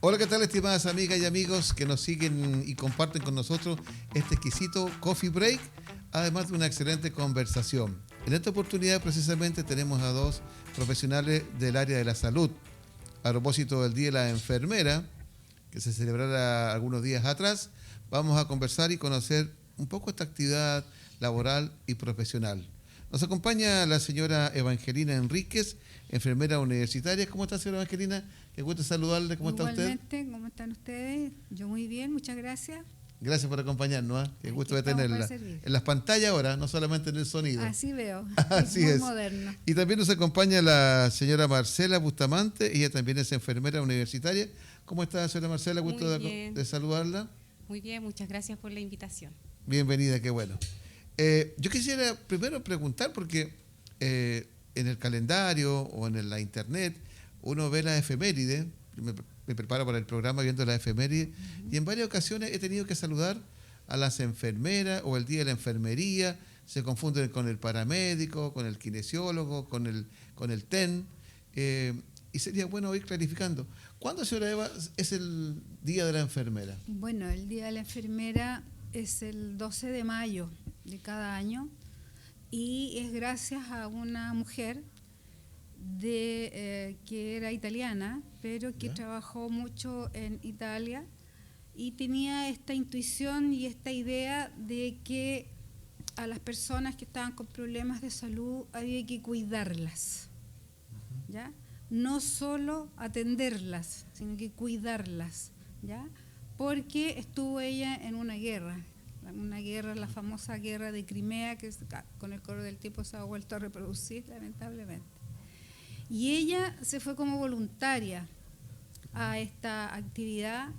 Hola, ¿qué tal, estimadas amigas y amigos que nos siguen y comparten con nosotros este exquisito Coffee Break, además de una excelente conversación? En esta oportunidad precisamente tenemos a dos profesionales del área de la salud. A propósito del Día de la Enfermera, que se celebrará algunos días atrás, vamos a conversar y conocer un poco esta actividad laboral y profesional. Nos acompaña la señora Evangelina Enríquez, enfermera universitaria. ¿Cómo está, señora Evangelina? Qué gusto saludarle. ¿Cómo está usted? Igualmente, ¿cómo están ustedes? Yo muy bien, muchas gracias. Gracias por acompañarnos. Qué Aquí gusto de estamos para tenerla. servir. En las pantallas ahora, no solamente en el sonido. Así veo, es Así muy es. moderno. Y también nos acompaña la señora Marcela Bustamante. Ella también es enfermera universitaria. ¿Cómo está, señora Marcela? Gusto Muy de bien, saludarla. muy bien, muchas gracias por la invitación. Bienvenida, qué bueno. Yo quisiera primero preguntar, porque en el calendario o en la internet uno ve la efeméride. Me preparo para el programa viendo la efeméride, y en varias ocasiones he tenido que saludar a las enfermeras o el día de la enfermería. Se confunden con el paramédico, con el kinesiólogo, con el TEN. Y sería bueno ir clarificando. ¿Cuándo, señora Eva, es el día de la enfermera? Bueno, el Día de la Enfermera es el 12 de mayo de cada año y es gracias a una mujer que era italiana, pero que ¿Ya? trabajó mucho en Italia y tenía esta intuición y esta idea de que a las personas que estaban con problemas de salud había que cuidarlas, ¿ya? No solo atenderlas, sino que cuidarlas, ¿ya? Porque estuvo ella en una guerra, la famosa guerra de Crimea, que con el correr del tiempo se ha vuelto a reproducir, lamentablemente. Y ella se fue como voluntaria a esta actividad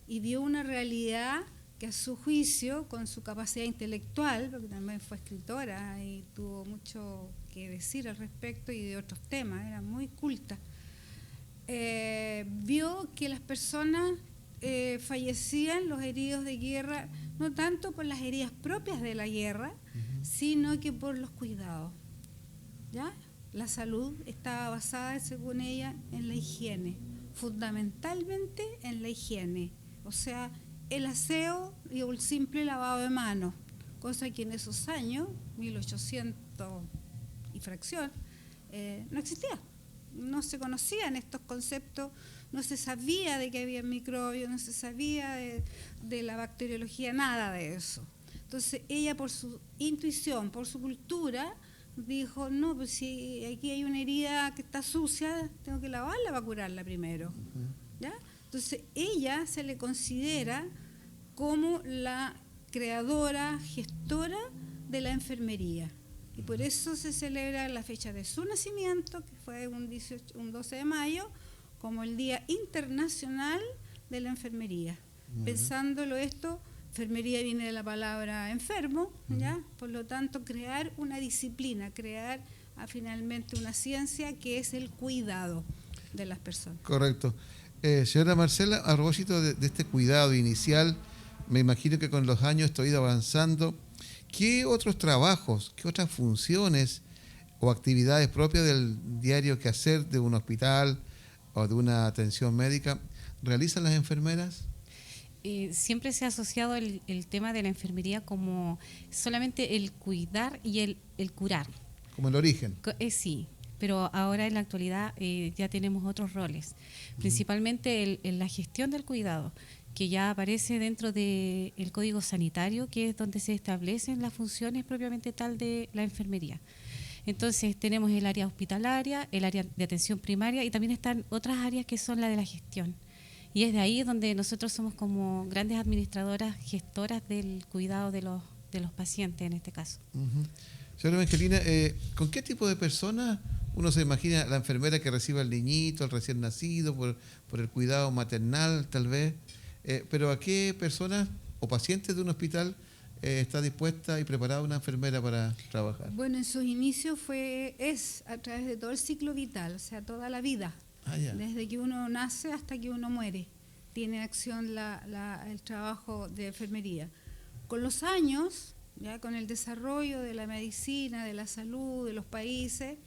y vio una realidad que a su juicio, con su capacidad intelectual, porque también fue escritora y tuvo mucho que decir al respecto y de otros temas, era muy culta, vio que las personas fallecían, los heridos de guerra, no tanto por las heridas propias de la guerra, sino que por los cuidados, ¿ya? La salud estaba basada, según ella, en la higiene, fundamentalmente en la higiene, o sea, el aseo y el simple lavado de manos, cosa que en esos años, 1800 y fracción, no existía. No se conocían estos conceptos, no se sabía de que había microbios, no se sabía de la bacteriología, nada de eso. Entonces ella, por su intuición, por su cultura, dijo, no, pues si aquí hay una herida que está sucia, tengo que lavarla para curarla primero, ¿ya? Entonces ella se le considera como la creadora, gestora de la enfermería. Y por eso se celebra la fecha de su nacimiento, que fue un 12 de mayo, como el Día Internacional de la Enfermería. Pensándolo esto, enfermería viene de la palabra enfermo, ¿ya? Por lo tanto, crear una disciplina, crear finalmente una ciencia que es el cuidado de las personas. Correcto. Señora Marcela, a propósito de este cuidado inicial, me imagino que con los años esto ha ido avanzando. ¿Qué otros trabajos, qué otras funciones o actividades propias del diario quehacer de un hospital o de una atención médica realizan las enfermeras? Siempre se ha asociado el tema de la enfermería como solamente el cuidar y el curar. Como el origen. Sí, pero ahora en la actualidad ya tenemos otros roles, principalmente la gestión del cuidado, que ya aparece dentro del Código Sanitario, que es donde se establecen las funciones propiamente tal de la enfermería. Entonces tenemos el área hospitalaria, el área de atención primaria y también están otras áreas que son la de la gestión. Y es de ahí donde nosotros somos como grandes administradoras, gestoras del cuidado de los pacientes en este caso. Señora Evangelina, ¿con qué tipo de personas uno se imagina la enfermera que recibe al niñito, al recién nacido, por el cuidado maternal tal vez? Pero ¿a qué personas o pacientes de un hospital está dispuesta y preparada una enfermera para trabajar? Bueno, en sus inicios es a través de todo el ciclo vital, o sea, toda la vida, desde que uno nace hasta que uno muere, tiene acción el trabajo de enfermería. Con los años, ya con el desarrollo de la medicina, de la salud, de los países,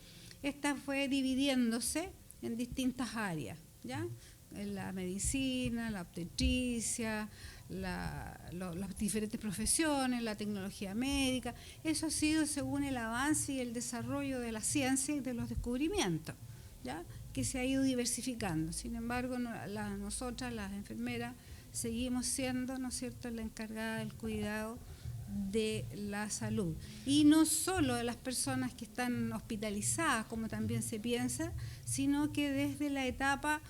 esta fue dividiéndose en distintas áreas, ¿ya? la medicina, la obstetricia, las diferentes profesiones, la tecnología médica. Eso ha sido según el avance y el desarrollo de la ciencia y de los descubrimientos, ¿ya? Que se ha ido diversificando. Sin embargo, nosotras, las enfermeras, seguimos siendo, ¿no es cierto?, la encargada del cuidado de la salud. Y no solo de las personas que están hospitalizadas, como también se piensa, sino que desde la etapa,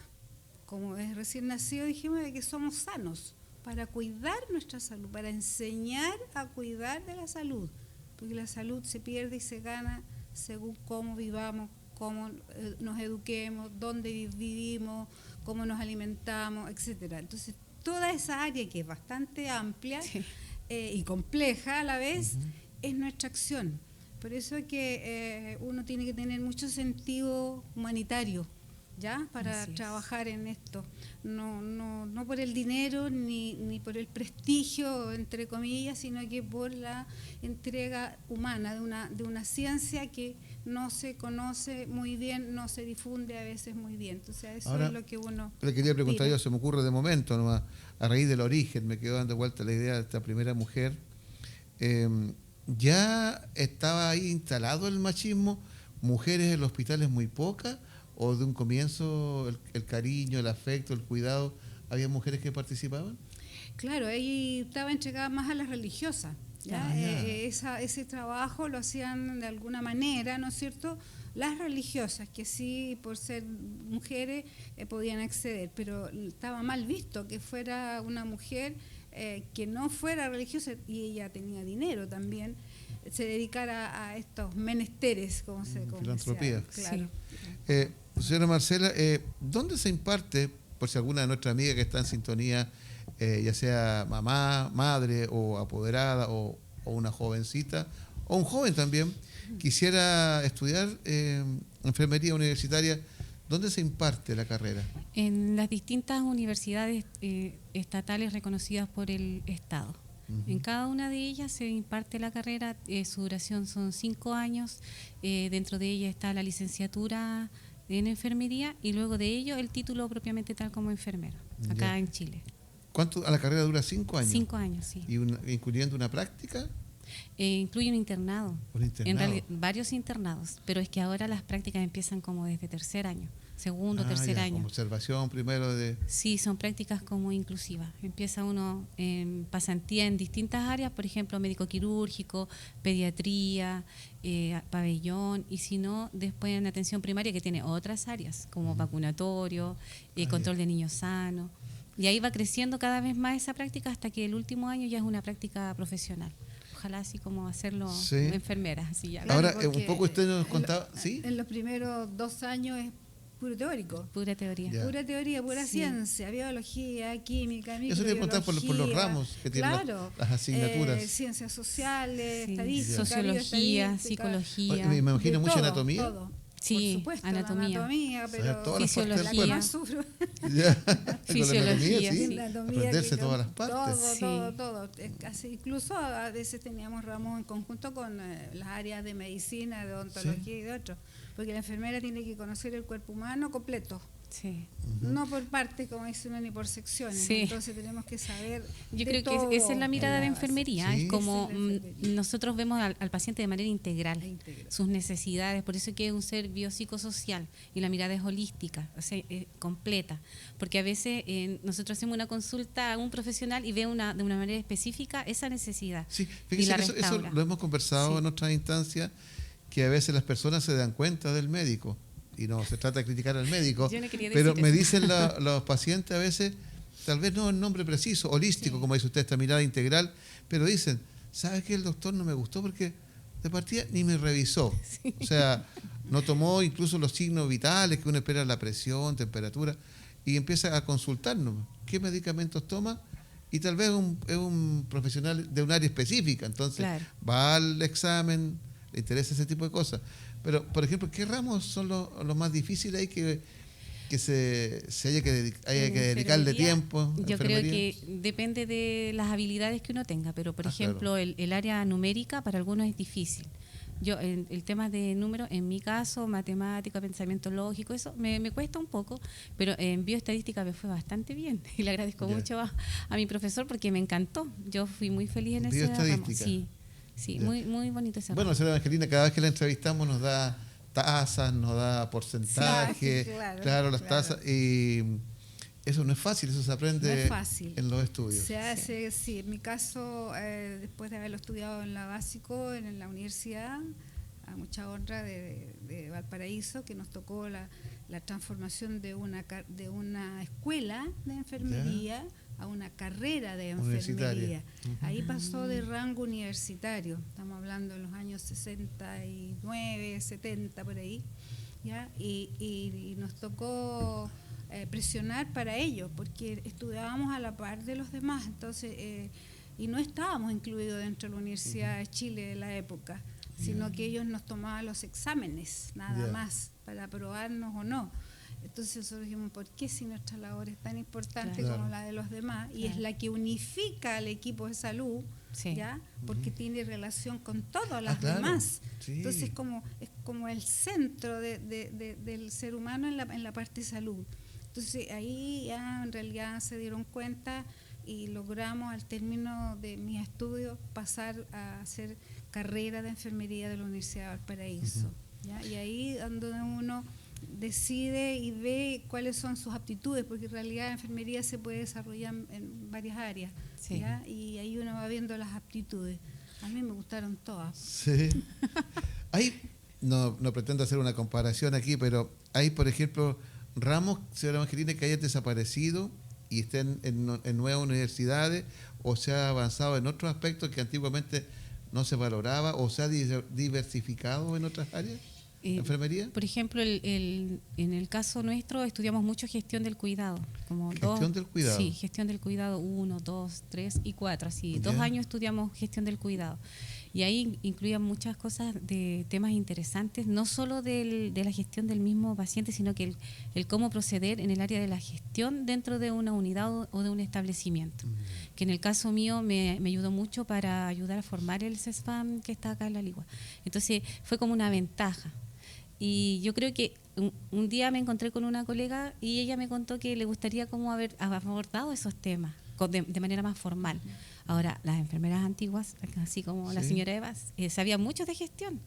como es recién nacido, dijimos de que somos sanos para cuidar nuestra salud, para enseñar a cuidar de la salud, porque la salud se pierde y se gana según cómo vivamos, cómo nos eduquemos, dónde vivimos, cómo nos alimentamos, etcétera. Entonces, toda esa área que es bastante amplia, sí, y compleja a la vez, es nuestra acción. Por eso es que uno tiene que tener mucho sentido humanitario, ¿ya? Para trabajar en esto. No por el dinero ni por el prestigio, entre comillas, sino que por la entrega humana de una ciencia que no se conoce muy bien, no se difunde a veces muy bien. Entonces, eso ahora, es lo que uno le quería preguntar yo, se me ocurre de momento, nomás, a raíz del origen, me quedó dando vuelta la idea de esta primera mujer. ¿Ya estaba ahí instalado el machismo? ¿Mujeres en los hospitales muy pocas? ¿O de un comienzo el cariño, el afecto, el cuidado, había mujeres que participaban? Claro, ahí estaba entregada más a las religiosas. ¿Ya? Ese trabajo lo hacían de alguna manera, ¿no es cierto?, las religiosas, que sí, por ser mujeres, podían acceder, pero estaba mal visto que fuera una mujer que no fuera religiosa, y ella tenía dinero también, se dedicara a estos menesteres, como se filantropía. Claro. Sí. Señora Marcela, ¿dónde se imparte, por si alguna de nuestras amigas que está en sintonía, ya sea mamá, madre o apoderada o una jovencita o un joven también, quisiera estudiar enfermería universitaria, ¿dónde se imparte la carrera? En las distintas universidades estatales reconocidas por el Estado. En cada una de ellas se imparte la carrera, su duración son 5 años, dentro de ella está la licenciatura en enfermería y luego de ello el título propiamente tal como enfermero, acá en Chile. ¿Cuánto a la carrera dura? 5 años. 5 años, sí. ¿Y incluyendo una práctica? Incluye un internado. Un internado. En realidad, varios internados, pero es que ahora las prácticas empiezan como desde tercer año, segundo, tercer año. Como observación primero de... Sí, son prácticas como inclusivas. Empieza uno en pasantía en distintas áreas, por ejemplo, médico quirúrgico, pediatría, pabellón, y si no, después en atención primaria, que tiene otras áreas, como vacunatorio, control de niños sanos. Y ahí va creciendo cada vez más esa práctica hasta que el último año ya es una práctica profesional. Ojalá así como hacerlo enfermera. Así ya. Ahora, un poco usted nos contaba... ¿Sí? En los primeros 2 años es puro teórico. Pura teoría. Ya. Pura teoría, pura ciencia, biología, química, microbiología. Eso le preguntar por los ramos que tienen las asignaturas. Ciencias sociales, estadística, sociología, psicología. Me imagino mucha anatomía. Todo. Sí, por supuesto, anatomía, pero fisiología. Fisiología, sí. Aprenderse todas las partes. Todo. Incluso a veces teníamos ramos en conjunto con las áreas de medicina, de odontología y de otros, porque la enfermera tiene que conocer el cuerpo humano completo. Sí. No por parte, como dice uno, ni por secciones. Sí. Entonces tenemos que saber. Yo creo que esa es la mirada de enfermería. Sí. Es como nosotros vemos al paciente de manera integral, sus necesidades. Por eso que es un ser biopsicosocial y la mirada es holística, o sea, completa. Porque a veces nosotros hacemos una consulta a un profesional y ve de una manera específica esa necesidad. Sí, fíjese que eso lo hemos conversado en otras instancias, que a veces las personas se dan cuenta del médico. Y no se trata de criticar al médico, pero me dicen los pacientes a veces, tal vez no el nombre preciso, holístico, como dice usted, esta mirada integral, pero dicen, ¿sabe qué? El doctor no me gustó porque de partida ni me revisó. Sí. O sea, no tomó incluso los signos vitales que uno espera, la presión, temperatura, y empieza a consultarnos qué medicamentos toma, y tal vez es un profesional de un área específica, entonces va al examen, le interesa ese tipo de cosas. Pero, por ejemplo, ¿qué ramos son los más difíciles ahí que se haya que dedicarle tiempo? Yo creo que depende de las habilidades que uno tenga, pero, por ejemplo, el área numérica para algunos es difícil. Yo, el tema de números, en mi caso, matemática, pensamiento lógico, eso me cuesta un poco, pero en bioestadística me fue bastante bien y le agradezco mucho a mi profesor porque me encantó. Yo fui muy feliz en ese ramo. Bioestadística. Sí, muy, muy bonito ese ramo. Bueno, señora Evangelina, cada vez que la entrevistamos nos da tasas, nos da porcentaje, claro, las tasas, y eso no es fácil, eso se aprende no es fácil. En los estudios. Se hace, sí, en mi caso, después de haberlo estudiado en la básico, en la universidad, a mucha honra de Valparaíso, que nos tocó la transformación de una escuela de enfermería a una carrera de enfermería. Ahí pasó de rango universitario, estamos hablando de los años 69, 70, por ahí, ¿ya? Y nos tocó presionar para ello, porque estudiábamos a la par de los demás, entonces y no estábamos incluidos dentro de la Universidad de Chile de la época, sino que ellos nos tomaban los exámenes, nada más, para aprobarnos o no. Entonces nosotros dijimos, ¿por qué si nuestra labor es tan importante como la de los demás? Y es la que unifica al equipo de salud, ¿ya? Porque tiene relación con todas las demás. Entonces es como el centro del ser humano en la parte de salud. Entonces ahí ya en realidad se dieron cuenta y logramos al término de mis estudios pasar a hacer carrera de enfermería de la Universidad de Valparaíso. ¿Ya? Y ahí donde uno decide y ve cuáles son sus aptitudes, porque en realidad la enfermería se puede desarrollar en varias áreas, ¿ya? Y ahí uno va viendo las aptitudes. A mí me gustaron todas. Sí. Hay, no pretendo hacer una comparación aquí, pero hay, por ejemplo, ramos, señora Evangelina, que hayan desaparecido y estén en nuevas universidades, o se ha avanzado en otros aspectos que antiguamente no se valoraba, o se ha diversificado en otras áreas. ¿Enfermería? Por ejemplo, en el caso nuestro estudiamos mucho gestión del cuidado. ¿Del cuidado? Sí, gestión del cuidado 1, 2, 3 y 4. Así, 2 años estudiamos gestión del cuidado. Y ahí incluían muchas cosas de temas interesantes, no solo de la gestión del mismo paciente, sino que el cómo proceder en el área de la gestión dentro de una unidad o de un establecimiento. Que en el caso mío me ayudó mucho para ayudar a formar el CESFAM que está acá en La Ligua. Entonces fue como una ventaja. Y yo creo que un día me encontré con una colega y ella me contó que le gustaría como haber abordado esos temas de manera más formal. Ahora, las enfermeras antiguas, así como la señora Eva, sabían mucho de gestión.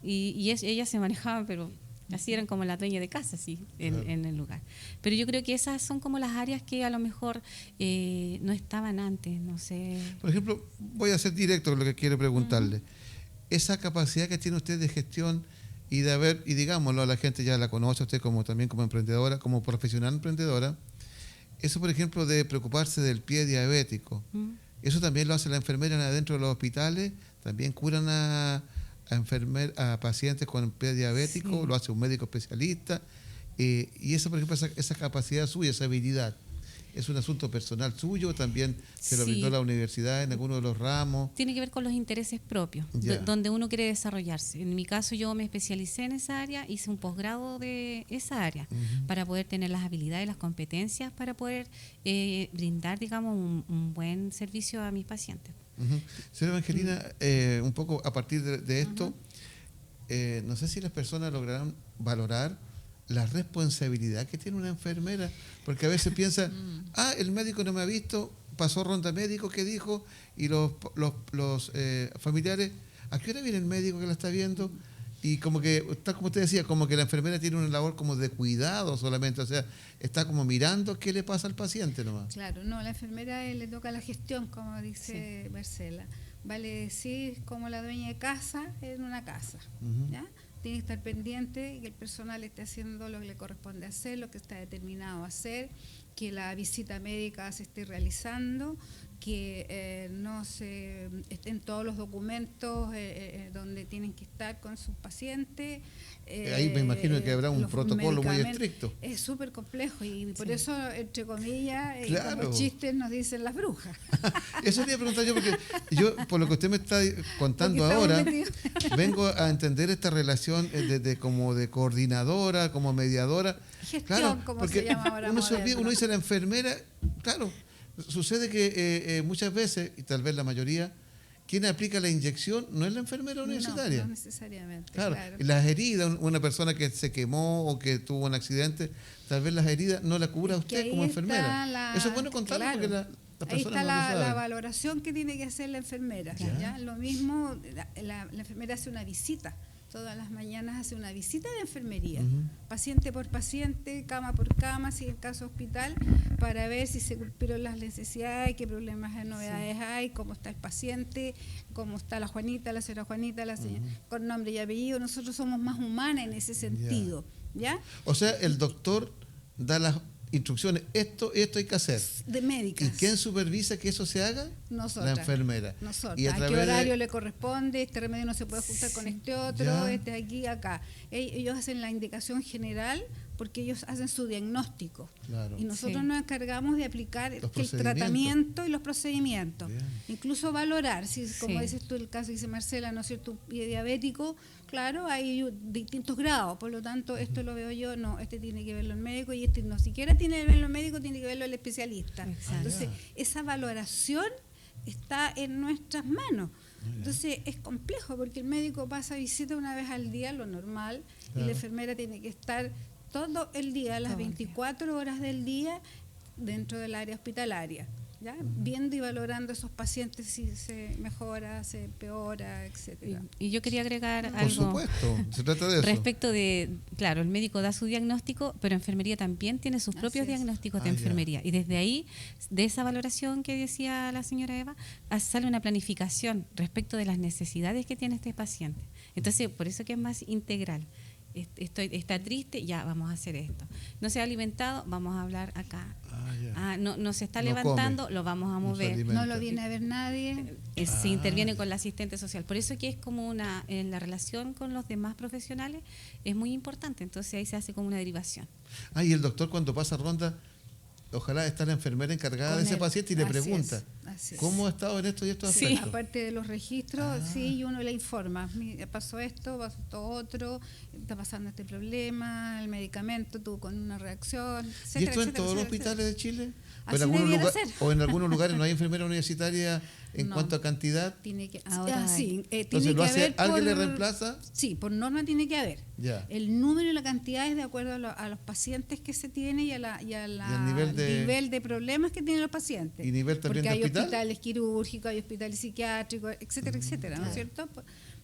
Y ellas se manejaban, pero así eran como la dueña de casa, así, en el lugar. Pero yo creo que esas son como las áreas que a lo mejor no estaban antes, no sé. Por ejemplo, voy a ser directo con lo que quiero preguntarle. Esa capacidad que tiene usted de gestión y digámoslo, la gente ya la conoce usted también como emprendedora, como profesional emprendedora, eso, por ejemplo, de preocuparse del pie diabético, eso también lo hace la enfermera dentro de los hospitales, también curan a pacientes con pie diabético, lo hace un médico especialista, y eso, por ejemplo, esa capacidad suya, esa habilidad, ¿es un asunto personal suyo? ¿También se lo brindó la universidad en alguno de los ramos? Tiene que ver con los intereses propios, donde uno quiere desarrollarse. En mi caso, yo me especialicé en esa área, hice un posgrado de esa área para poder tener las habilidades, las competencias para poder brindar, digamos, un buen servicio a mis pacientes. Señora Evangelina, un poco a partir de esto, no sé si las personas lograrán valorar la responsabilidad que tiene una enfermera, porque a veces piensa, el médico no me ha visto, pasó ronda médico, ¿qué dijo? Y los familiares, ¿a qué hora viene el médico que la está viendo? Y como que, está como usted decía, como que la enfermera tiene una labor como de cuidado solamente, o sea, está como mirando qué le pasa al paciente nomás. Claro, no, la enfermera le toca la gestión, como dice Marcela, vale decir como la dueña de casa en una casa, ¿ya? Tiene que estar pendiente que el personal esté haciendo lo que le corresponde hacer, lo que está determinado a hacer, que la visita médica se esté realizando, que no se estén todos los documentos donde tienen que estar con sus pacientes. Ahí me imagino que habrá un protocolo muy estricto. Es súper complejo y por eso, entre comillas, claro, como chistes nos dicen las brujas. Eso te iba a preguntar yo, porque yo, por lo que usted me está contando ahora, vengo a entender esta relación como de coordinadora, como mediadora. Gestión, claro, como se llama ahora. Uno dice la enfermera, claro, sucede que muchas veces, y tal vez la mayoría, quien aplica la inyección no es la enfermera universitaria. No necesariamente. Claro. Claro. Las heridas, una persona que se quemó o que tuvo un accidente, tal vez las heridas no las cubra Es que usted ahí como está enfermera. Eso es bueno contarlo claro. porque las Ahí personas está no lo la saben. valoración que tiene que hacer la enfermera. Ya. ¿Ya? Lo mismo, la enfermera hace una visita. Todas las mañanas hace una visita de enfermería, paciente por paciente, cama por cama, si es el caso hospital, para ver si se cumplieron las necesidades, qué problemas de novedades hay, cómo está el paciente, cómo está la Juanita, la señora Juanita, la señora, con nombre y apellido. Nosotros somos más humanas en ese sentido, ¿ya? O sea, el doctor da las instrucciones, esto hay que hacer. De médicas. ¿Y quién supervisa que eso se haga? Nosotras. La enfermera. Nosotros. Y ¿A qué través horario le corresponde? Este remedio no se puede ajustar con este otro, Ya. este aquí, acá. Ellos hacen la indicación general porque ellos hacen su diagnóstico. Claro. Y nosotros Sí. nos encargamos de aplicar Los el procedimientos. tratamiento y los procedimientos. Bien. Incluso valorar, si como Sí. dices tú, el caso que dice Marcela, ¿no es cierto? Un pie diabético, claro, hay distintos grados, por lo tanto, esto lo veo yo, no, este tiene que verlo el médico y este no siquiera tiene que verlo el médico, tiene que verlo el especialista. Exacto. Entonces, esa valoración está en nuestras manos. Entonces es complejo porque el médico pasa visita una vez al día, lo normal, y Claro. la enfermera tiene que estar todo el día, las Todo el día. 24 horas del día dentro del área hospitalaria, ¿ya? Viendo y valorando esos pacientes si se mejora, se empeora, etcétera. Y yo quería agregar Por algo supuesto, se trata de eso. respecto de, claro, el médico da su diagnóstico, pero enfermería también tiene sus Así propios es. diagnósticos de Ah, ya. enfermería. Y desde ahí, de esa valoración que decía la señora Eva, sale una planificación respecto de las necesidades que tiene este paciente. Entonces, por eso que es más integral. Está triste, ya vamos a hacer esto. No se ha alimentado, vamos a hablar acá. No se está No levantando, come, lo vamos a no se mover. alimenta. No lo viene a ver nadie. Se interviene con la asistente social. Por eso que es como en la relación con los demás profesionales es muy importante. Entonces ahí se hace como una derivación. Y el doctor cuando pasa ronda, ojalá está la enfermera encargada Con de ese él. paciente y le Así pregunta, así es. ¿cómo ha estado en esto y estos Sí. aspectos? Aparte de los registros, sí, y uno le informa, pasó esto otro, está pasando este problema, el medicamento tuvo con una reacción, ¿Y etcétera, esto en etcétera, todos los etcétera, hospitales de Chile? Así debiera ser. ¿O en algunos lugares no hay enfermera universitaria en No. cuanto a cantidad? Tiene que, Ahora sí, Entonces tiene lo que hace, haber ¿alguien le por- reemplaza? Sí, por norma tiene que haber. Ya. El número y la cantidad es de acuerdo a los pacientes que se tiene y al nivel de- problemas que tienen los pacientes. ¿Y nivel también Porque de hay hospital? hospitales quirúrgicos, hay hospitales psiquiátricos, etcétera, etcétera, ¿no es cierto?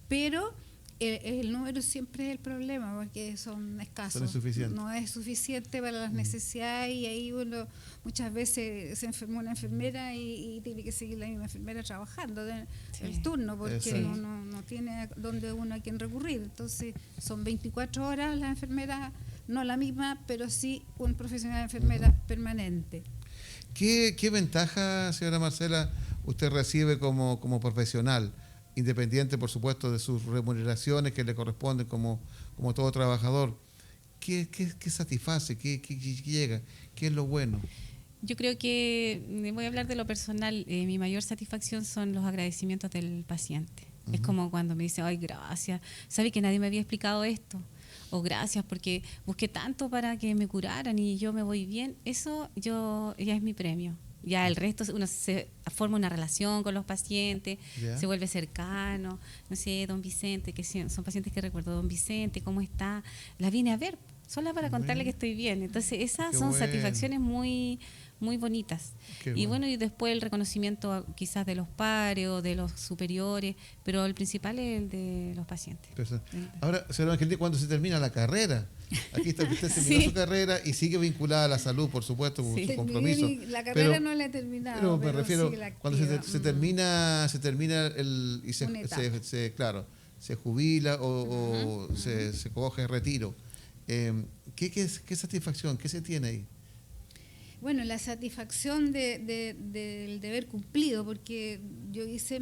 Pero el número siempre es el problema porque son escasos. Son insuficientes. No es suficiente para las necesidades y ahí uno muchas veces se enfermó una enfermera y tiene que seguir la misma enfermera trabajando Sí. el turno porque Exacto. no tiene donde uno a quien recurrir. Entonces son 24 horas la enfermera, no la misma, pero sí un profesional de enfermera permanente. ¿Qué ventaja, señora Marcela, usted recibe como profesional, independiente, por supuesto, de sus remuneraciones que le corresponden como todo trabajador? ¿Qué satisface? ¿Qué llega? ¿Qué es lo bueno? Yo creo que, voy a hablar de lo personal, mi mayor satisfacción son los agradecimientos del paciente. Es como cuando me dice, ay, gracias, sabe que nadie me había explicado esto. O gracias porque busqué tanto para que me curaran y yo me voy bien. Eso ya es mi premio. Ya el resto, uno se forma una relación con los pacientes, Ya. se vuelve cercano. No sé, don Vicente, que son pacientes que recuerdo, don Vicente, ¿cómo está? La vine a ver, solo para contarle que estoy bien. Entonces, esas Qué son bueno. satisfacciones muy, muy bonitas. Qué Y bueno, y después el reconocimiento quizás de los pares o de los superiores, pero el principal es el de los pacientes. Ahora, señora Angelina, cuando se termina la carrera, aquí está que usted terminó Sí. su carrera y sigue vinculada a la salud, por supuesto, por Sí. su compromiso. La carrera Pero- no la he terminado. Pero me refiero, sí la cuando se activa. termina y Una etapa. claro, se jubila o se coge retiro. ¿Qué satisfacción? ¿Qué se tiene ahí? Bueno, la satisfacción del deber cumplido, porque yo hice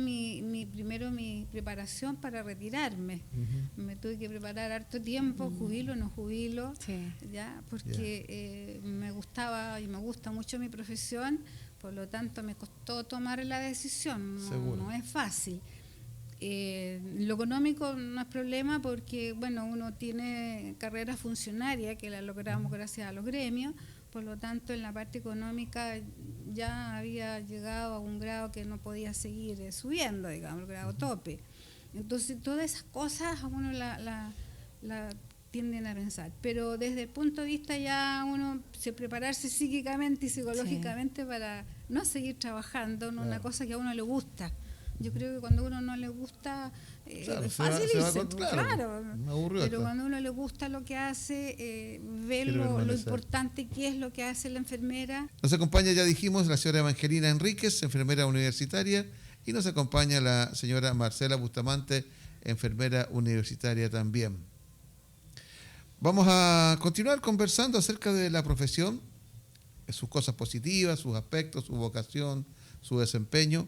primero mi preparación para retirarme. Me tuve que preparar harto tiempo, jubilo, no jubilo, Sí. ya, porque me gustaba y me gusta mucho mi profesión, por lo tanto me costó tomar la decisión, Seguro. no es fácil. Lo económico no es problema porque, bueno, uno tiene carrera funcionaria que la logramos gracias a los gremios, por lo tanto en la parte económica ya había llegado a un grado que no podía seguir subiendo, digamos, el grado tope. Entonces todas esas cosas a uno la tienden a pensar, pero desde el punto de vista ya uno se prepararse psíquicamente y psicológicamente para no seguir trabajando en una cosa que a uno le gusta. Yo creo que cuando a uno no le gusta, es fácil irse, claro, pero cuando a uno le gusta lo que hace, ve lo importante que es lo que hace la enfermera. Nos acompaña, ya dijimos, la señora Evangelina Enríquez, enfermera universitaria, y nos acompaña la señora Marcela Bustamante, enfermera universitaria también. Vamos a continuar conversando acerca de la profesión, sus cosas positivas, sus aspectos, su vocación, su desempeño.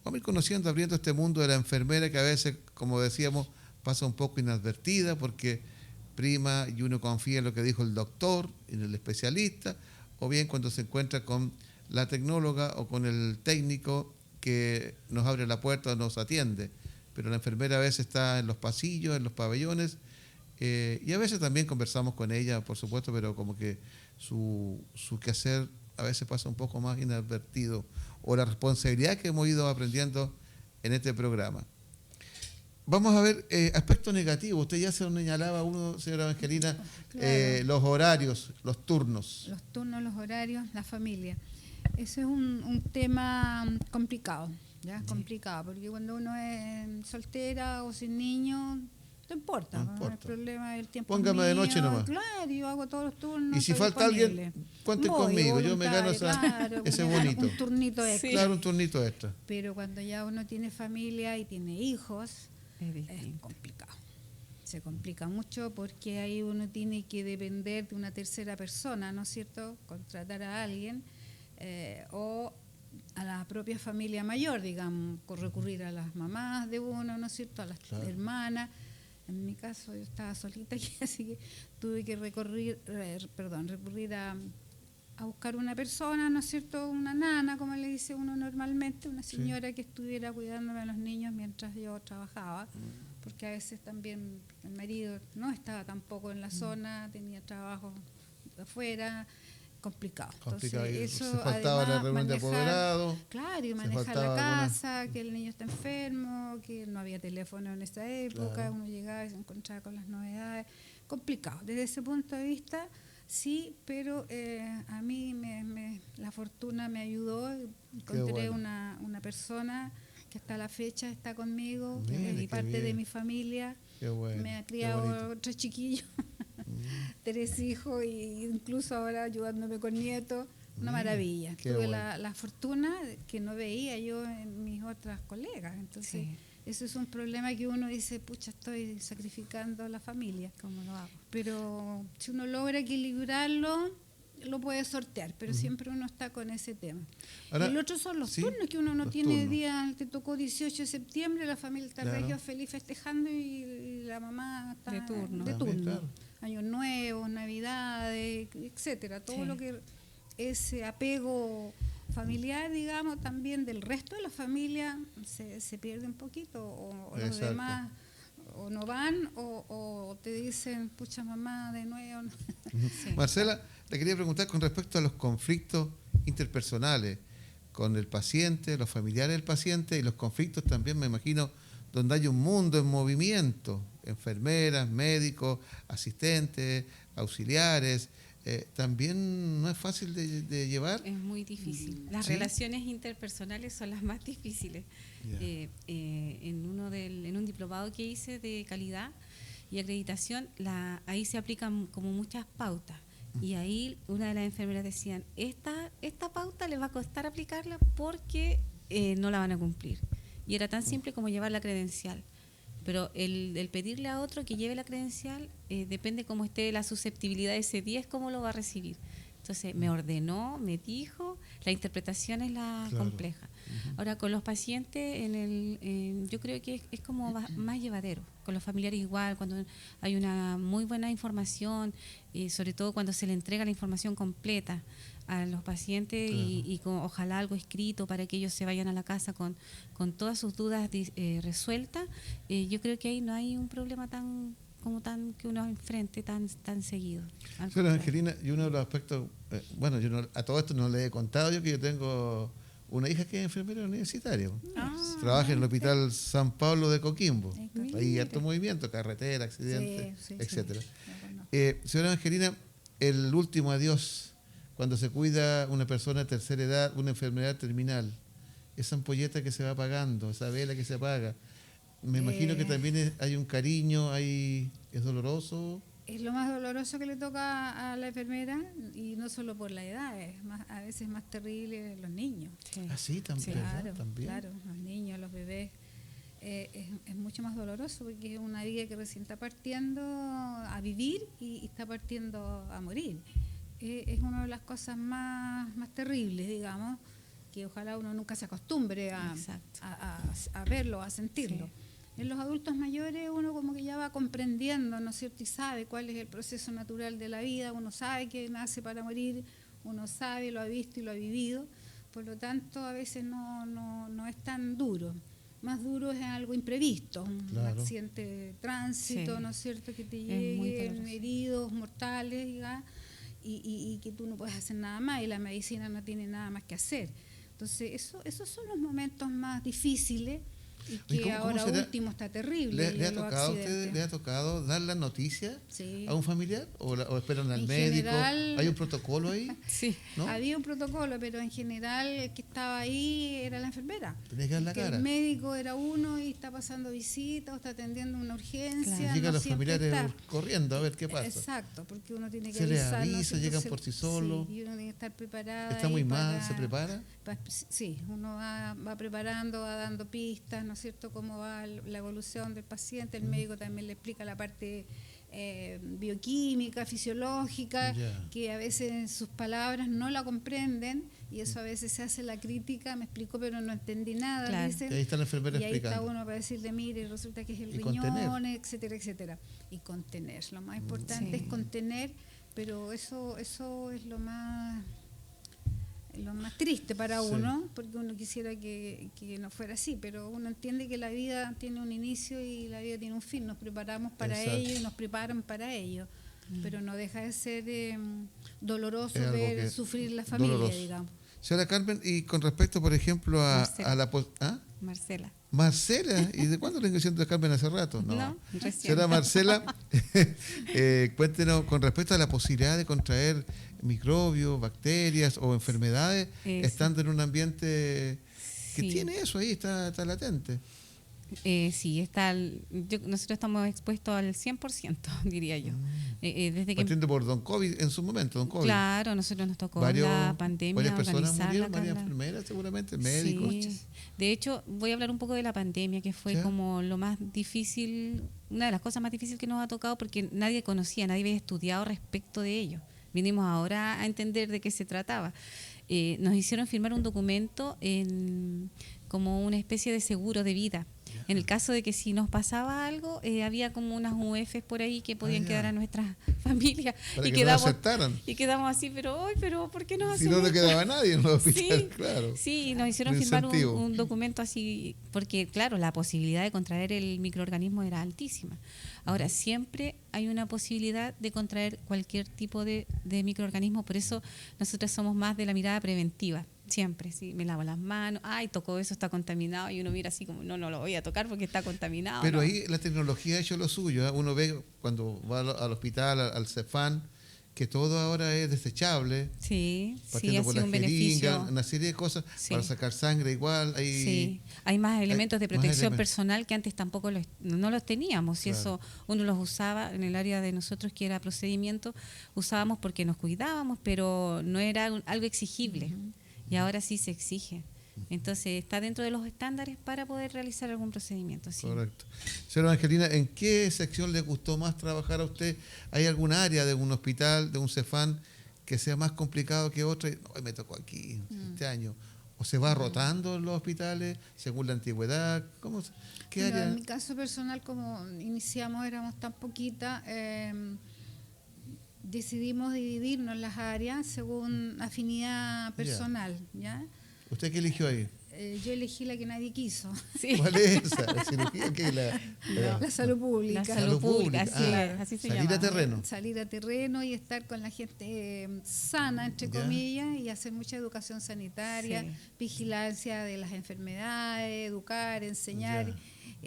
Vamos a ir conociendo, abriendo este mundo de la enfermera que a veces, como decíamos, pasa un poco inadvertida porque prima y uno confía en lo que dijo el doctor, en el especialista, o bien cuando se encuentra con la tecnóloga o con el técnico que nos abre la puerta o nos atiende. Pero la enfermera a veces está en los pasillos, en los pabellones, y a veces también conversamos con ella, por supuesto, pero como que su quehacer a veces pasa un poco más inadvertido, o la responsabilidad que hemos ido aprendiendo en este programa. Vamos a ver aspectos negativos. Usted ya se lo señalaba uno, señora Evangelina, claro. Los horarios, los turnos. Los turnos, los horarios, la familia. Eso es un tema complicado, ¿ya? Complicado, porque cuando uno es soltera o sin niños, no importa. El problema del tiempo. Póngame mío, de noche nomás. Claro, yo hago todos los turnos. Y si falta alguien, cuente conmigo, yo me gano ese bonito. Un turnito extra. Claro, un turnito extra. Pero cuando ya uno tiene familia y tiene hijos, es complicado. Se complica mucho porque ahí uno tiene que depender de una tercera persona, ¿no es cierto? Contratar a alguien o a la propia familia mayor, digamos, recurrir a las mamás de uno, ¿no es cierto? A las hermanas. En mi caso yo estaba solita aquí, así que tuve que recurrir a buscar una persona, ¿no es cierto? Una nana, como le dice uno normalmente, una señora que estuviera cuidándome a los niños mientras yo trabajaba, porque a veces también el marido no estaba tampoco en la zona, tenía trabajo afuera, complicado. Entonces, eso se faltaba la reunión de apoderado. Claro, y manejar la casa, que el niño está enfermo, que no había teléfono en esa época, claro. Uno llegaba y se encontraba con las novedades. Complicado. Desde ese punto de vista, sí, pero a mí la fortuna me ayudó. Encontré una persona que hasta la fecha está conmigo, y parte de mi familia. Qué bueno, me ha criado 3 chiquillos. 3 hijos e incluso ahora ayudándome con nietos, una maravilla. Tuve la fortuna que no veía yo en mis otras colegas, entonces eso es un problema que uno dice, pucha, estoy sacrificando a la familia. ¿Cómo lo hago? Pero si uno logra equilibrarlo, lo puede sortear, pero siempre uno está con ese tema. Ahora, y el otro son los turnos, que uno no tiene día, te tocó 18 de septiembre, la familia está regio feliz festejando y la mamá está de turno. Claro. Años nuevos, navidades, etcétera, todo lo que es apego familiar, digamos, también del resto de la familia se pierde un poquito, o los demás o no van o te dicen, pucha mamá, de nuevo. Marcela, te quería preguntar con respecto a los conflictos interpersonales con el paciente, los familiares del paciente, y los conflictos también, me imagino, donde hay un mundo en movimiento, enfermeras, médicos, asistentes, auxiliares, también no es fácil de llevar. Es muy difícil. Las relaciones interpersonales son las más difíciles. En un diplomado que hice de calidad y acreditación, ahí se aplican como muchas pautas. Y ahí una de las enfermeras decían, esta pauta les va a costar aplicarla porque no la van a cumplir. Y era tan simple como llevar la credencial. Pero el pedirle a otro que lleve la credencial, depende cómo esté la susceptibilidad de ese día, es cómo lo va a recibir. Entonces me ordenó, me dijo, la interpretación es la compleja. Ahora con los pacientes, yo creo que es como más llevadero. Con los familiares igual, cuando hay una muy buena información, sobre todo cuando se le entrega la información completa a los pacientes y ojalá algo escrito para que ellos se vayan a la casa con todas sus dudas resueltas, yo creo que ahí no hay un problema tan como tan que uno enfrente tan seguido. Al Señora contrario. Angelina, y uno de los aspectos, bueno, a todo esto no le he contado yo que yo tengo una hija que es enfermera universitaria. Trabaja en el Hospital San Pablo de Coquimbo. Mira. Hay harto movimiento, carretera, accidentes, Sí, sí, etcétera. sí, lo conozco. Señora Angelina, el último adiós, cuando se cuida una persona de tercera edad, una enfermedad terminal, esa ampolleta que se va apagando, esa vela que se apaga, me imagino que también hay un cariño, es doloroso. Es lo más doloroso que le toca a la enfermera, y no solo por la edad, a veces más terrible los niños. Sí. Así también, ¿verdad? Claro, También. claro, los niños, los bebés. Es mucho más doloroso porque es una vida que recién está partiendo a vivir y está partiendo a morir. Es una de las cosas más terribles, digamos, que ojalá uno nunca se acostumbre Exacto. a verlo, a sentirlo. Sí. En los adultos mayores uno como que ya va comprendiendo, ¿no es cierto? Y sabe cuál es el proceso natural de la vida, uno sabe que nace para morir, uno sabe, lo ha visto y lo ha vivido, por lo tanto a veces no es tan duro. Más duro es algo imprevisto, un accidente de tránsito, Sí. ¿no es cierto? Que te muy lleguen doloroso. heridos mortales, diga, y que tú no puedes hacer nada más y la medicina no tiene nada más que hacer. Entonces, esos son los momentos más difíciles y que ¿Cómo ahora será? último está terrible. ¿Le ha los tocado a usted, accidentes. le ha tocado dar la noticia Sí. a un familiar? ¿O esperan al En médico? general- ¿Hay un protocolo ahí? Sí. ¿No? Había un protocolo, pero en general el que estaba ahí era la enfermera. Tenés que dar la Que cara. el médico era uno y está pasando visita o está atendiendo una urgencia. Claro. Llegan no los siempre familiares está. corriendo a ver qué pasa. Exacto, porque uno tiene que Se les avisar, ¿no? avisa, Si llegan entonces- por sí solos. Sí, y uno tiene que estar preparada. ¿Está ahí muy mal? para- ¿Se prepara? Sí, uno va preparando, va dando pistas, ¿no es cierto?, cómo va la evolución del paciente. El médico también le explica la parte bioquímica, fisiológica, Ya. que a veces sus palabras no la comprenden y eso a veces se hace la crítica, me explicó pero no entendí nada, Claro. dicen. Y ahí está la enfermera Y ahí está explicando. uno para decirle, mire, resulta que es el Y riñón, contener. etcétera, etcétera. Y contener, lo más importante Sí. es contener, pero eso es lo más triste para Sí. uno, porque uno quisiera que no fuera así, pero uno entiende que la vida tiene un inicio y la vida tiene un fin, nos preparamos para Exacto. ello y nos preparan para ello, pero no deja de ser doloroso Es algo ver que- sufrir la familia, doloroso. digamos. Señora Carmen, y con respecto, por ejemplo, Marcela. a la... ¿Ah? Marcela. Marcela, ¿y de cuándo le diciendo a Carmen hace rato? No, recién. Señora Marcela, cuéntenos con respecto a la posibilidad de contraer microbios, bacterias o enfermedades Sí. estando en un ambiente que Sí. tiene eso ahí, está latente. Sí, nosotros estamos expuestos al 100%, diría yo. Desde que Partiendo por Don COVID en su momento, Don COVID. Claro, a nosotros nos tocó Varias la pandemia personas organizarla murieron, acá en varias la- enfermeras seguramente, médicos. Sí. De hecho, voy a hablar un poco de la pandemia, que fue ¿Ya? como lo más difícil, una de las cosas más difíciles que nos ha tocado, porque nadie conocía, nadie había estudiado respecto de ello. Vinimos ahora a entender de qué se trataba. Nos hicieron firmar un documento como una especie de seguro de vida. En el caso de que si nos pasaba algo, había como unas UFs por ahí que podían ya. quedar a nuestra familia. Para y que quedamos, no aceptaran. y quedamos así, pero ¿por qué nos Si hacen no, no esto? quedaba nadie en los hospitales, Sí, claro. sí, nos hicieron Un firmar incentivo. un documento así, porque claro, la posibilidad de contraer el microorganismo era altísima. Ahora, siempre hay una posibilidad de contraer cualquier tipo de microorganismo, por eso nosotros somos más de la mirada preventiva. Siempre, sí, me lavo las manos, ay, tocó eso, está contaminado, y uno mira así como, no lo voy a tocar porque está contaminado. Pero ¿no? ahí la tecnología ha hecho lo suyo. ¿eh? Uno ve cuando va al hospital, al Cefán, que todo ahora es desechable, Sí, sí, partiendo ha por sido la un jeringa, beneficio. una serie de cosas, Sí. para sacar sangre igual. Sí, hay más elementos de más protección elementos. personal que antes tampoco no los teníamos, y Claro. eso uno los usaba en el área de nosotros que era procedimiento, usábamos porque nos cuidábamos, pero no era algo exigible, y ahora sí se exige. Entonces está dentro de los estándares para poder realizar algún procedimiento. Sí. Correcto. Señora Angelina, ¿en qué sección le gustó más trabajar a usted? ¿Hay algún área de un hospital, de un Cefán, que sea más complicado que otra? Y, "Ay, me tocó aquí este año. ¿O se va rotando en los hospitales según la antigüedad? ¿Qué Bueno, área? en mi caso personal, como iniciamos, éramos tan poquitas, decidimos dividirnos las áreas según afinidad personal, ¿ya? ¿Usted qué eligió ahí? Yo elegí la que nadie quiso, Sí. ¿Cuál es esa? ¿La cirugía que la salud pública. La salud Salud pública, pública. así, Ah, así se salir llama. a terreno. Salir a terreno y estar con la gente sana, entre Ya. comillas, y hacer mucha educación sanitaria, Sí. vigilancia de las enfermedades, educar, enseñar. Ya.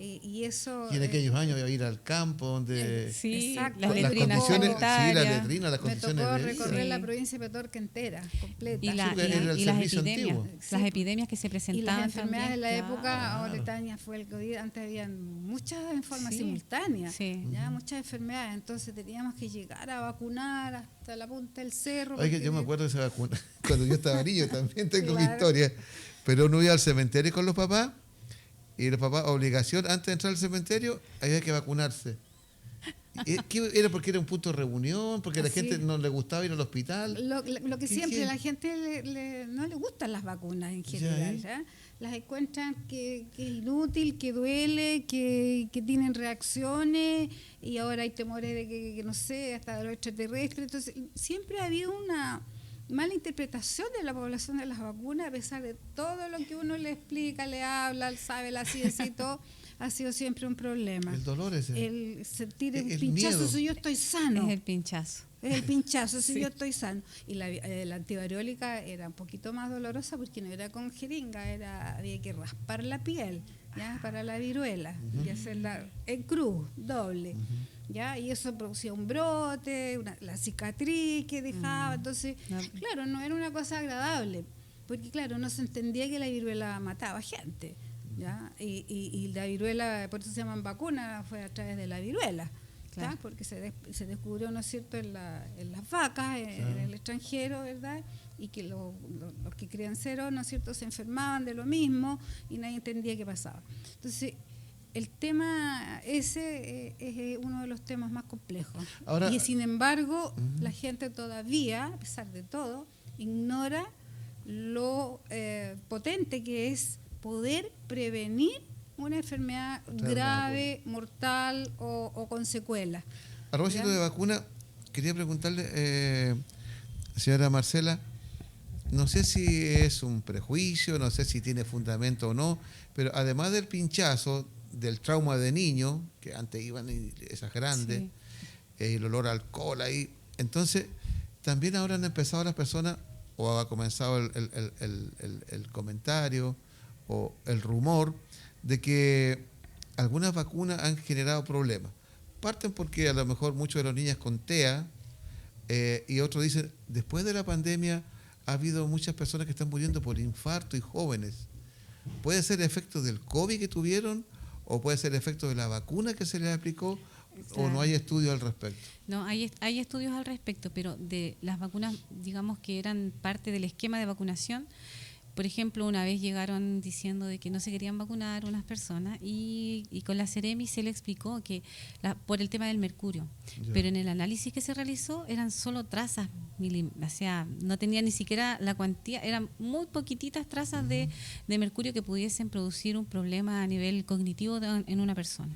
Y eso... Y en aquellos años iba a ir al campo donde Sí, Exacto. las Las letrinas condiciones, sí, las sanitarias. letrinas, las me condiciones tocó de vida. recorrer Sí. la provincia de Petorca entera, completa. Y, Sí, era el y las servicio epidemias, antiguo. las epidemias que se Y presentaban las enfermedades de la también, época, claro. ahora Tania fue el COVID, antes habían muchas en forma Sí, simultánea, sí. ya muchas enfermedades, entonces teníamos que llegar a vacunar hasta la punta del cerro. Oye, porque- yo me acuerdo de esa vacuna. Cuando yo estaba niño también tengo mi Claro. historia. Pero uno iba al cementerio con los papás y los papás, obligación, antes de entrar al cementerio, había que vacunarse. ¿Qué era? ¿Porque era un punto de reunión? ¿Porque a la Así. gente no le gustaba ir al hospital? Lo que ¿Qué- siempre qué? la gente no le gustan las vacunas en Ya, general, ¿ya? Las encuentran que es inútil, que duele, que tienen reacciones y ahora hay temores de que no sé, hasta de los extraterrestres. Entonces, siempre ha habido una mala interpretación de la población de las vacunas, a pesar de todo lo que uno le explica, le habla, sabe la ciencia y todo, ha sido siempre un problema. El dolor ese. El sentir un El pinchazo miedo. si yo estoy sano. Es el pinchazo. Es el pinchazo si Sí. yo estoy sano. Y la antivariólica era un poquito más dolorosa porque no era con jeringa, había que raspar la piel, ¿ya? Para la viruela y hacerla en cruz, doble. ¿Ya? Y eso producía un brote, la cicatriz que dejaba. Entonces, No. claro, no era una cosa agradable. Porque, claro, no se entendía que la viruela mataba gente. ¿Ya? Y la viruela, por eso se llaman vacunas, fue a través de la viruela. ¿ya? Claro. Porque se descubrió, ¿no es cierto?, en las vacas, en el extranjero, ¿verdad? Y que los que crían cero, ¿no es cierto?, se enfermaban de lo mismo y nadie entendía qué pasaba. Entonces, el tema ese es uno de los temas más complejos. Ahora- y sin embargo, la gente todavía, a pesar de todo, ignora lo potente que es poder prevenir una enfermedad Otra grave, mortal o con secuelas. A propósito ¿Ya? de vacuna, quería preguntarle, señora Marcela, no sé si es un prejuicio, no sé si tiene fundamento o no, pero además del pinchazo, del trauma de niño, que antes iban esas grandes, Sí. el olor a alcohol ahí, entonces también ahora han empezado las personas, o ha comenzado el comentario o el rumor de que algunas vacunas han generado problemas. Parten porque a lo mejor muchos de los niños con TEA y otros dicen, después de la pandemia ha habido muchas personas que están muriendo por infarto y jóvenes. ¿Puede ser efecto del COVID que tuvieron o puede ser efecto de la vacuna que se les aplicó o no Claro. hay estudios al respecto? No, hay estudios al respecto, pero de las vacunas, digamos que eran parte del esquema de vacunación. Por ejemplo, una vez llegaron diciendo de que no se querían vacunar unas personas y con la Ceremi se le explicó que por el tema del mercurio. Ya. Pero en el análisis que se realizó eran solo trazas, o sea, no tenía ni siquiera la cuantía, eran muy poquititas trazas de mercurio que pudiesen producir un problema a nivel cognitivo en una persona.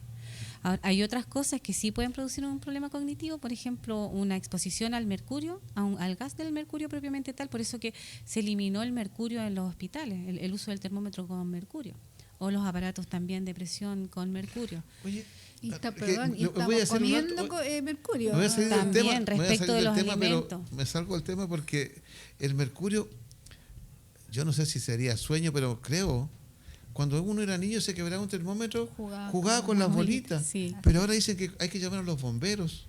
Ahora, hay otras cosas que sí pueden producir un problema cognitivo, por ejemplo, una exposición al mercurio, al gas del mercurio propiamente tal, por eso que se eliminó el mercurio en los hospitales, el uso del termómetro con mercurio, o los aparatos también de presión con mercurio. Oye, Y, que perdón, y voy a estamos hacer un comiendo alto- mercurio. Me voy a salir del También, tema, me voy a respecto salir de del los tema, pero alimentos. me salgo del tema porque el mercurio, yo no sé si sería sueño, pero creo, cuando uno era niño se quebraba un termómetro, jugaba con las bolitas, Sí. pero ahora dicen que hay que llamar a los bomberos.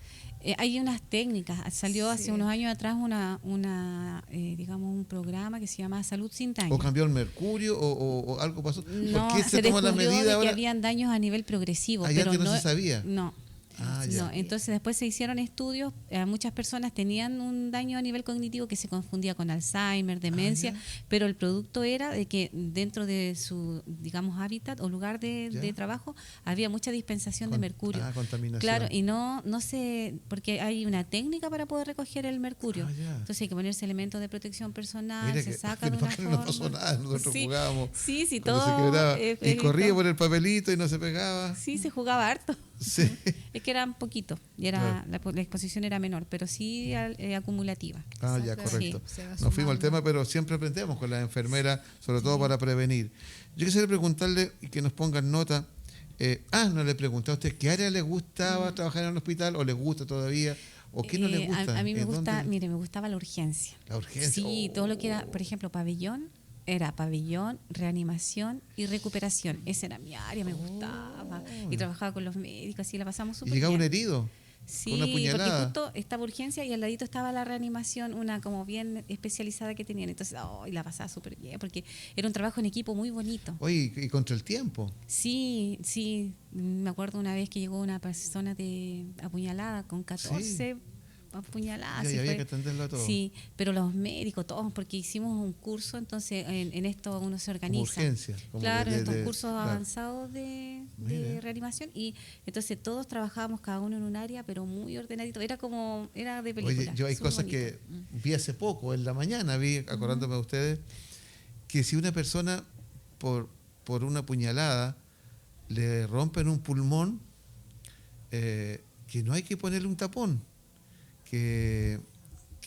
Hay unas técnicas, salió hace Sí. unos años atrás digamos un programa que se llama Salud sin Daño. O cambió el mercurio o algo pasó. No, ¿Por qué se toma la descubrió medida de ahora? que habían daños a nivel progresivo, Allá pero antes no se sabía. No. Ah, ya. No, entonces después se hicieron estudios, muchas personas tenían un daño a nivel cognitivo que se confundía con Alzheimer, demencia, ya. pero el producto era de que dentro de su, digamos, hábitat o lugar Ya. de trabajo había mucha dispensación de mercurio. Contaminación. Claro, y no se, porque hay una técnica para poder recoger el mercurio. Ah, ya. Entonces hay que ponerse elementos de protección personal, Mira se que saca de una no forma. pasó nada, nosotros Sí, jugábamos. Sí, cuando todo. se quebraba, y corría por el papelito y no se pegaba. Sí, se jugaba harto. Sí. Es que eran poquitos y Claro. la exposición era menor, pero sí acumulativa. Ah, ya, Exacto. correcto. Sí, se va Nos fuimos al sumando. tema, pero siempre aprendemos con las enfermeras, sobre todo para prevenir. Yo quisiera preguntarle y que nos pongan nota. No le pregunté a usted, ¿qué área le gustaba trabajar en el hospital o le gusta todavía? ¿O qué no le gusta? A mí me ¿En gusta, dónde? mire, me gustaba la urgencia. La urgencia. Sí, todo lo que era, por ejemplo, pabellón, era pabellón, reanimación y recuperación. Esa era mi área, me gustaba. Y trabajaba con los médicos, así la pasamos Y súper llegaba bien. un herido Sí, con una porque puñalada. justo estaba urgencia y al ladito estaba la reanimación, una como bien especializada que tenían. Entonces, y la pasaba súper bien, porque era un trabajo en equipo muy bonito. Oye, y contra el tiempo. Sí, sí, me acuerdo una vez que llegó una persona apuñalada con 14 apuñaladas. Y y había fue- que atenderlo a todo. Sí, pero los médicos, todos, porque hicimos un curso, entonces en esto uno se Como organiza. urgencia. Como Claro, en estos cursos claro. avanzados de Mira. reanimación, y entonces todos trabajábamos cada uno en un área, pero muy ordenadito. Era de película. Oye, yo hay súper cosas bonito. que vi hace poco, en la mañana, vi, acordándome de ustedes, que si una persona por una puñalada le rompen un pulmón, que no hay que ponerle un tapón, que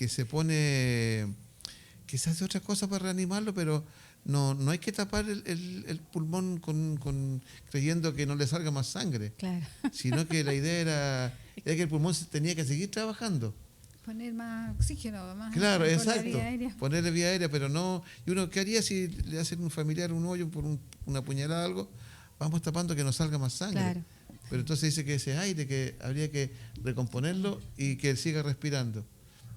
se pone, que se hace otra cosa para reanimarlo, pero no hay que tapar el pulmón creyendo que no le salga más sangre, Claro. sino que la idea era que el pulmón tenía que seguir trabajando. Poner más oxígeno, más Claro, por la exacto. vía aérea. Ponerle vía aérea, pero no. ¿Y uno qué haría si le hacen un familiar un hoyo por una puñalada o algo? Vamos tapando que no salga más sangre. Claro. Pero entonces dice que ese aire que habría que recomponerlo y que él siga respirando.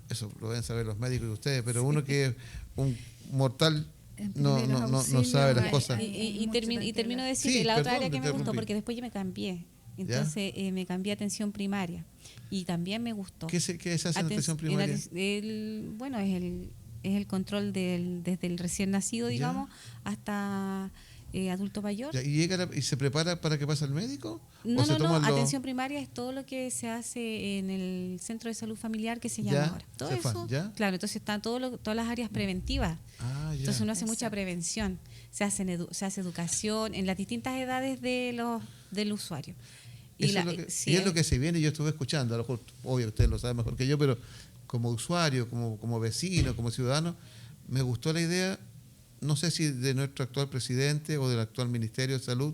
Eso lo deben saber los médicos y ustedes, pero uno que es un mortal En no primeros sabe las auxilios, cosas. hay mucho Y termino de que decir Sí, la otra perdón, área te que me gustó, interrumpí. porque después yo me cambié. Entonces me cambié a atención primaria y también me gustó. ¿Qué se hace en atención primaria? Bueno, es el control desde el recién nacido, Ya. digamos, hasta adulto mayor. Ya, ¿y llega y se prepara para que pase al médico? No, ¿O se no, no. toman los- Atención primaria es todo lo que se hace en el centro de salud familiar que se llama Ya, ahora. Todo CEFAM, eso, ya. claro, entonces están todas las áreas preventivas. Ah, ya. Entonces uno hace mucha Exacto. prevención, se hace educación en las distintas edades del usuario. Eso es lo que, y es lo que se viene, yo estuve escuchando, a lo mejor, obvio, ustedes lo saben mejor que yo, pero como usuario, como vecino, como ciudadano, me gustó la idea, no sé si de nuestro actual presidente o del actual Ministerio de Salud,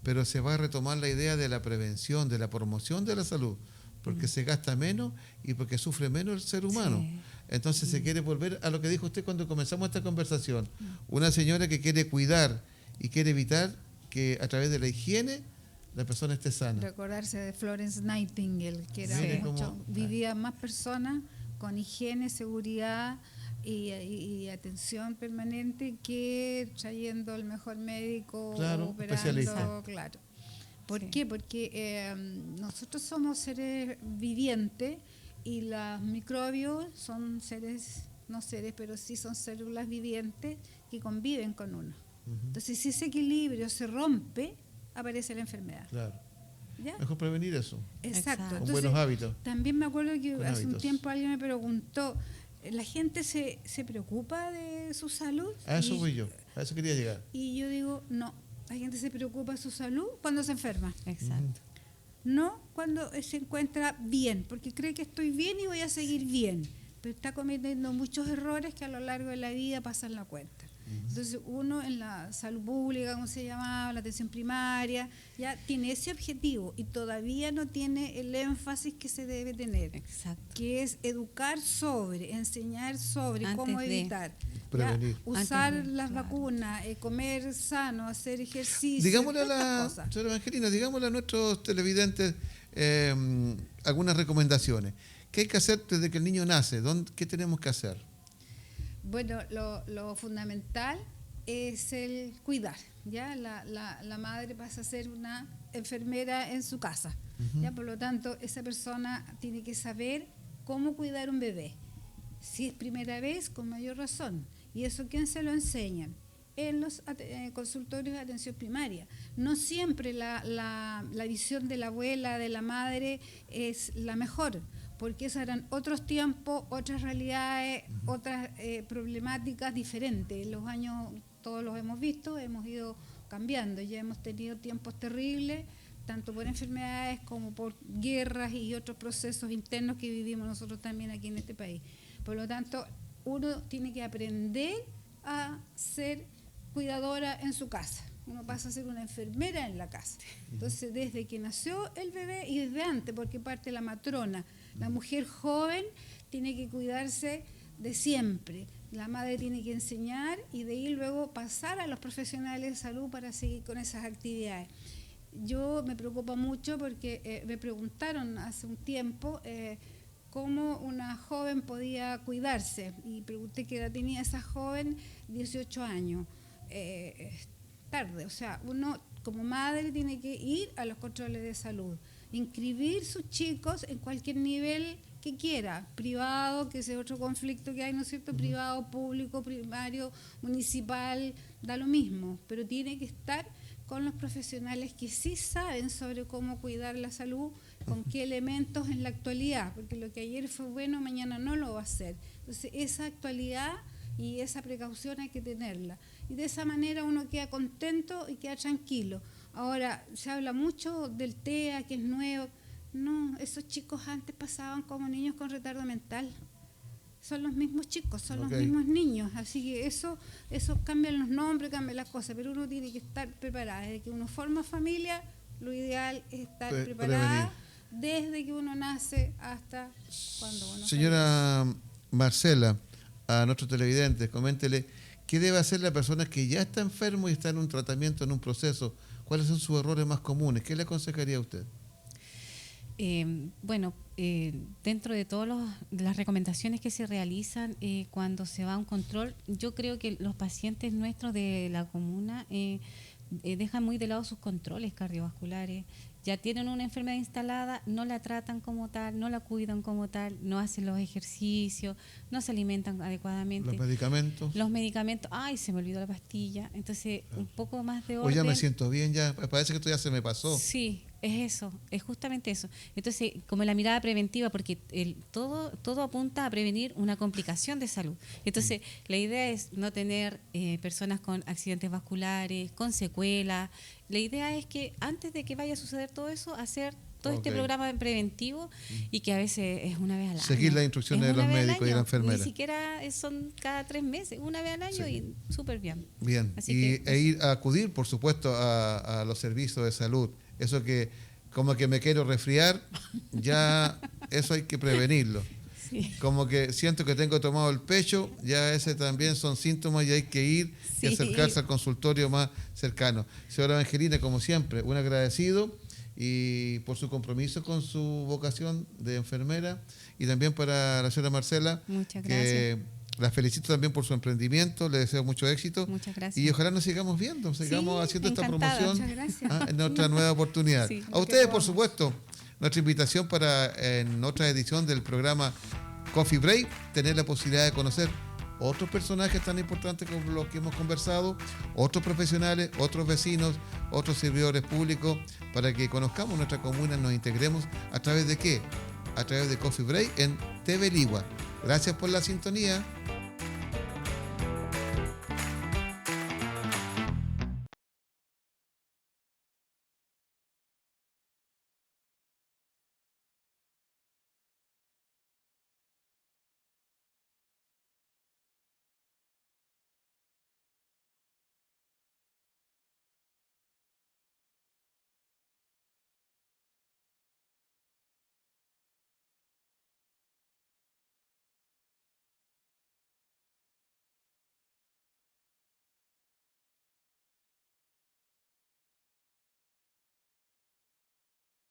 pero se va a retomar la idea de la prevención, de la promoción de la salud, porque se gasta menos y porque sufre menos el ser humano. Sí. Entonces se quiere volver a lo que dijo usted cuando comenzamos esta conversación, una señora que quiere cuidar y quiere evitar que a través de la higiene la persona esté sana. recordarse de Florence Nightingale, que era Mire mucho, cómo- vivía más personas con higiene, seguridad y atención permanente que trayendo el mejor médico, Claro, operando, especialista. claro. ¿Por Sí. qué? Porque nosotros somos seres vivientes y los microbios son seres, no seres, pero sí son células vivientes que conviven con uno. Entonces, si ese equilibrio se rompe, aparece la enfermedad. Claro. ¿Ya? Mejor prevenir eso, Exacto. Exacto. con Entonces, buenos hábitos. también me acuerdo que Con hace un hábitos. tiempo alguien me preguntó, ¿la gente se preocupa de su salud? A eso Y- voy yo, a eso quería llegar. Y yo digo, no, la gente se preocupa de su salud cuando se enferma, Exacto. no cuando se encuentra bien, porque cree que estoy bien y voy a seguir bien, pero está cometiendo muchos errores que a lo largo de la vida pasan la cuenta. Entonces uno en la salud pública, como se llamaba, la atención primaria, ya tiene ese objetivo y todavía no tiene el énfasis que se debe tener, Exacto. que es educar sobre, enseñar sobre Antes cómo de evitar. prevenir. Ya, usar Antes de, las claro. vacunas, comer sano, hacer ejercicio, Digámosle a todas estas la cosas. señora Evangelina, digámosle a nuestros televidentes algunas recomendaciones. ¿Qué hay que hacer desde que el niño nace? ¿Qué tenemos que hacer? Bueno, lo fundamental es el cuidar, ¿ya? La madre pasa a ser una enfermera en su casa, ¿ya? Por lo tanto, esa persona tiene que saber cómo cuidar un bebé. Si es primera vez, con mayor razón. ¿Y eso quién se lo enseñan? En los consultorios de atención primaria. No siempre la visión de la abuela, de la madre, es la mejor, porque esos eran otros tiempos, otras realidades, otras problemáticas diferentes. Los años todos los hemos visto, hemos ido cambiando, ya hemos tenido tiempos terribles, tanto por enfermedades como por guerras y otros procesos internos que vivimos nosotros también aquí en este país. Por lo tanto, uno tiene que aprender a ser cuidadora en su casa. Uno pasa a ser una enfermera en la casa. Entonces, desde que nació el bebé y desde antes, porque parte la matrona, la mujer joven tiene que cuidarse de siempre. La madre tiene que enseñar y de ahí luego pasar a los profesionales de salud para seguir con esas actividades. Yo me preocupa mucho porque me preguntaron hace un tiempo cómo una joven podía cuidarse y pregunté qué edad tenía esa joven, 18 años. Tarde, o sea, uno como madre tiene que ir a los controles de salud, inscribir sus chicos en cualquier nivel que quiera, privado, que ese es otro conflicto que hay, ¿no es cierto? Privado, público, primario, municipal, da lo mismo, pero tiene que estar con los profesionales que sí saben sobre cómo cuidar la salud, con qué elementos en la actualidad, porque lo que ayer fue bueno, mañana no lo va a ser. Entonces, esa actualidad y esa precaución hay que tenerla. Y de esa manera uno queda contento y queda tranquilo. Ahora, se habla mucho del TEA, que es nuevo. No, esos chicos antes pasaban como niños con retardo mental. Son los mismos chicos, son los mismos niños. Así que eso cambian los nombres, cambian las cosas, pero uno tiene que estar preparado. Desde que uno forma familia, lo ideal es estar preparada desde que uno nace hasta cuando uno Señora Marcela, a nuestros televidentes, coméntele qué debe hacer la persona que ya está enfermo y está en un tratamiento, en un proceso. ¿Cuáles son sus errores más comunes? ¿Qué le aconsejaría a usted? Dentro de todas las recomendaciones que se realizan cuando se va a un control, yo creo que los pacientes nuestros de la comuna dejan muy de lado sus controles cardiovasculares. Ya tienen una enfermedad instalada, no la tratan como tal, no la cuidan como tal, no hacen los ejercicios, no se alimentan adecuadamente. ¿Los medicamentos? Los medicamentos, ay, se me olvidó la pastilla. Entonces, un poco más de orden. O ya me siento bien, ya parece que esto ya se me pasó. Sí, es eso, es justamente eso. Entonces, como la mirada preventiva, porque todo apunta a prevenir una complicación de salud. Entonces, la idea es no tener personas con accidentes vasculares, con secuelas. La idea es que antes de que vaya a suceder todo eso, hacer todo este programa preventivo y que a veces es una vez al año. Seguir las instrucciones de los médicos y de la enfermera. Ni siquiera son cada 3 meses, una vez al año y súper bien. Bien, ir a acudir, por supuesto, a los servicios de salud. Eso que como que me quiero resfriar, ya eso hay que prevenirlo. Sí. Como que siento que tengo tomado el pecho, ya ese también son síntomas y hay que ir y acercarse al consultorio más cercano. Señora Angelina, como siempre, un agradecido y por su compromiso con su vocación de enfermera, y también para la señora Marcela, muchas gracias, que la felicito también por su emprendimiento, le deseo mucho éxito. Muchas gracias. Y ojalá nos sigamos viendo, sigamos haciendo encantada. Esta promoción en otra nueva oportunidad. Sí, a ustedes, por supuesto, nuestra invitación para en otra edición del programa Coffee Break, tener la posibilidad de conocer otros personajes tan importantes como los que hemos conversado, otros profesionales, otros vecinos, otros servidores públicos, para que conozcamos nuestra comuna, nos integremos. ¿A través de qué? A través de Coffee Break en TV Ligua. Gracias por la sintonía.